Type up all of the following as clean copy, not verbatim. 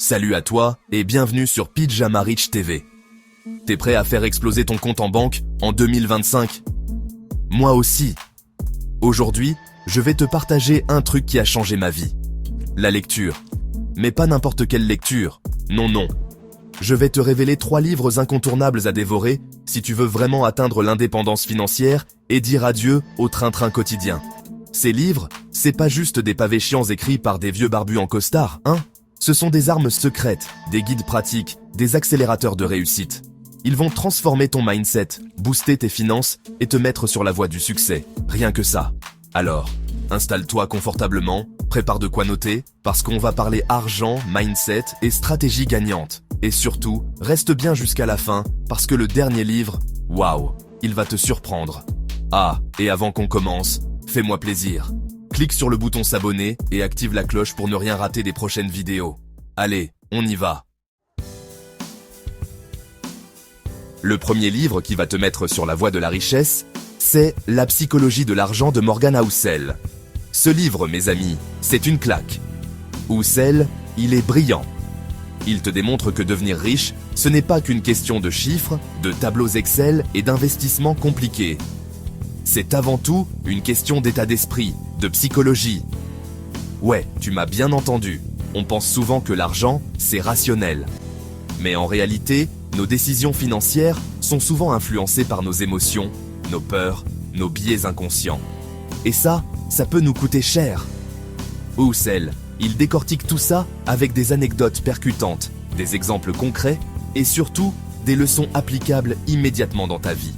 Salut à toi et bienvenue sur Pyjama Rich TV. T'es prêt à faire exploser ton compte en banque en 2025? Moi aussi. Aujourd'hui, je vais te partager un truc qui a changé ma vie. La lecture. Mais pas n'importe quelle lecture. Non. Je vais te révéler 3 livres incontournables à dévorer si tu veux vraiment atteindre l'indépendance financière et dire adieu au train-train quotidien. Ces livres, c'est pas juste des pavés chiants écrits par des vieux barbus en costard, hein? Ce sont des armes secrètes, des guides pratiques, des accélérateurs de réussite. Ils vont transformer ton mindset, booster tes finances et te mettre sur la voie du succès. Rien que ça. Alors, installe-toi confortablement, prépare de quoi noter, parce qu'on va parler argent, mindset et stratégie gagnante. Et surtout, reste bien jusqu'à la fin, parce que le dernier livre, waouh, il va te surprendre. Ah, et avant qu'on commence, fais-moi plaisir. Clique sur le bouton s'abonner et active la cloche pour ne rien rater des prochaines vidéos. Allez, on y va. Le premier livre qui va te mettre sur la voie de la richesse, c'est La psychologie de l'argent de Morgan Housel. Ce livre, mes amis, c'est une claque. Housel, il est brillant. Il te démontre que devenir riche, ce n'est pas qu'une question de chiffres, de tableaux Excel et d'investissements compliqués. C'est avant tout une question d'état d'esprit, de psychologie. Ouais, tu m'as bien entendu. On pense souvent que l'argent, c'est rationnel. Mais en réalité, nos décisions financières sont souvent influencées par nos émotions, nos peurs, nos biais inconscients. Et ça peut nous coûter cher. Housel, il décortique tout ça avec des anecdotes percutantes, des exemples concrets et surtout des leçons applicables immédiatement dans ta vie.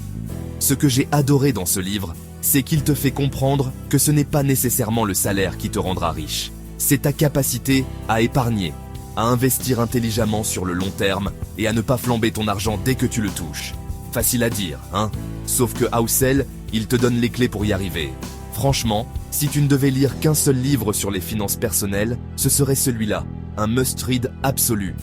Ce que j'ai adoré dans ce livre, c'est qu'il te fait comprendre que ce n'est pas nécessairement le salaire qui te rendra riche. C'est ta capacité à épargner, à investir intelligemment sur le long terme et à ne pas flamber ton argent dès que tu le touches. Facile à dire, hein? Sauf que Housel, il te donne les clés pour y arriver. Franchement, si tu ne devais lire qu'un seul livre sur les finances personnelles, ce serait celui-là, un must-read absolu.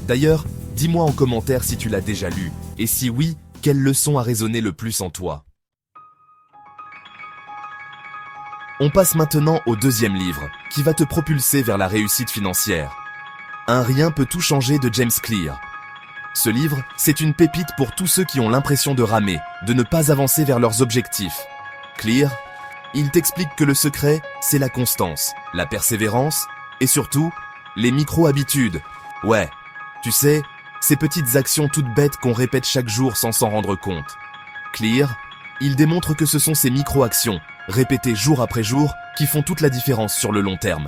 D'ailleurs, dis-moi en commentaire si tu l'as déjà lu, et si oui, quelle leçon a résonné le plus en toi? On passe maintenant au deuxième livre, qui va te propulser vers la réussite financière. Un rien peut tout changer de James Clear. Ce livre, c'est une pépite pour tous ceux qui ont l'impression de ramer, de ne pas avancer vers leurs objectifs. Clear, il t'explique que le secret, c'est la constance, la persévérance et surtout, les micro-habitudes. Ouais, tu sais, ces petites actions toutes bêtes qu'on répète chaque jour sans s'en rendre compte. Clear, il démontre que ce sont ces micro-actions, répétées jour après jour, qui font toute la différence sur le long terme.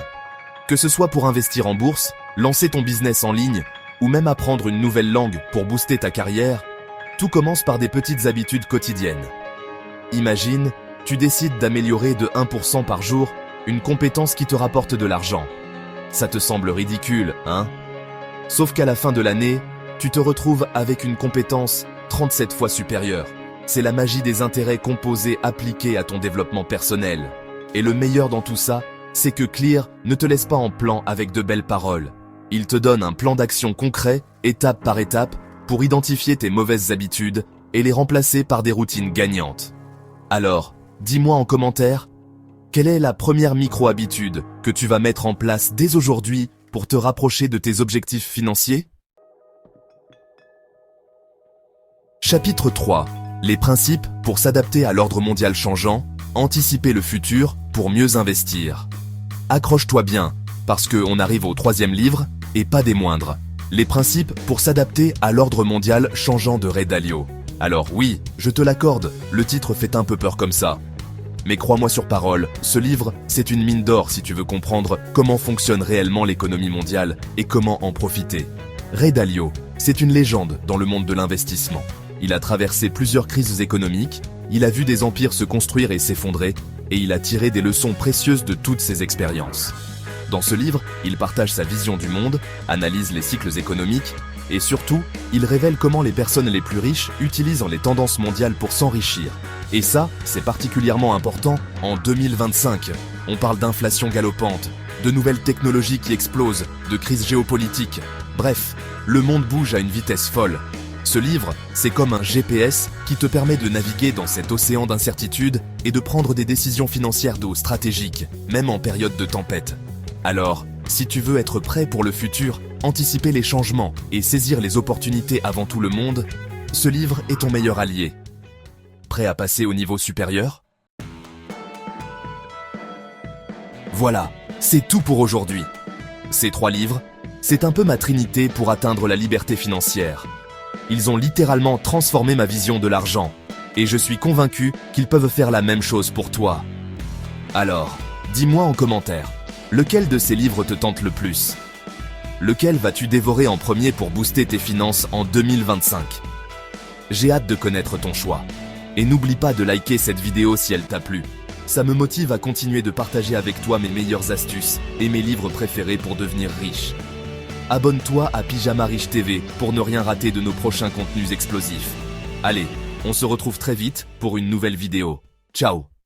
Que ce soit pour investir en bourse, lancer ton business en ligne, ou même apprendre une nouvelle langue pour booster ta carrière, tout commence par des petites habitudes quotidiennes. Imagine, tu décides d'améliorer de 1% par jour une compétence qui te rapporte de l'argent. Ça te semble ridicule, hein? Sauf qu'à la fin de l'année, tu te retrouves avec une compétence 37 fois supérieure. C'est la magie des intérêts composés appliqués à ton développement personnel. Et le meilleur dans tout ça, c'est que Clear ne te laisse pas en plan avec de belles paroles. Il te donne un plan d'action concret, étape par étape, pour identifier tes mauvaises habitudes et les remplacer par des routines gagnantes. Alors, dis-moi en commentaire, quelle est la première micro-habitude que tu vas mettre en place dès aujourd'hui pour te rapprocher de tes objectifs financiers? Chapitre 3. Les principes pour s'adapter à l'ordre mondial changeant, anticiper le futur pour mieux investir. Accroche-toi bien, parce qu'on arrive au 3e livre, et pas des moindres. Les principes pour s'adapter à l'ordre mondial changeant de Ray Dalio. Alors oui, je te l'accorde, le titre fait un peu peur comme ça. Mais crois-moi sur parole, ce livre, c'est une mine d'or si tu veux comprendre comment fonctionne réellement l'économie mondiale et comment en profiter. Ray Dalio, c'est une légende dans le monde de l'investissement. Il a traversé plusieurs crises économiques, il a vu des empires se construire et s'effondrer, et il a tiré des leçons précieuses de toutes ces expériences. Dans ce livre, il partage sa vision du monde, analyse les cycles économiques, et surtout, il révèle comment les personnes les plus riches utilisent les tendances mondiales pour s'enrichir. Et ça, c'est particulièrement important en 2025. On parle d'inflation galopante, de nouvelles technologies qui explosent, de crises géopolitiques. Bref, le monde bouge à une vitesse folle. Ce livre, c'est comme un GPS qui te permet de naviguer dans cet océan d'incertitudes et de prendre des décisions financières d'eau stratégiques, même en période de tempête. Alors, Si tu veux être prêt pour le futur, anticiper les changements et saisir les opportunités avant tout le monde, ce livre est ton meilleur allié. Prêt à passer au niveau supérieur? Voilà, c'est tout pour aujourd'hui. Ces 3 livres, c'est un peu ma trinité pour atteindre la liberté financière. Ils ont littéralement transformé ma vision de l'argent, et je suis convaincu qu'ils peuvent faire la même chose pour toi. Alors, dis-moi en commentaire, lequel de ces livres te tente le plus? Lequel vas-tu dévorer en premier pour booster tes finances en 2025? J'ai hâte de connaître ton choix. Et n'oublie pas de liker cette vidéo si elle t'a plu. Ça me motive à continuer de partager avec toi mes meilleures astuces et mes livres préférés pour devenir riche. Abonne-toi à Pyjama Riche TV pour ne rien rater de nos prochains contenus explosifs. Allez, on se retrouve très vite pour une nouvelle vidéo. Ciao!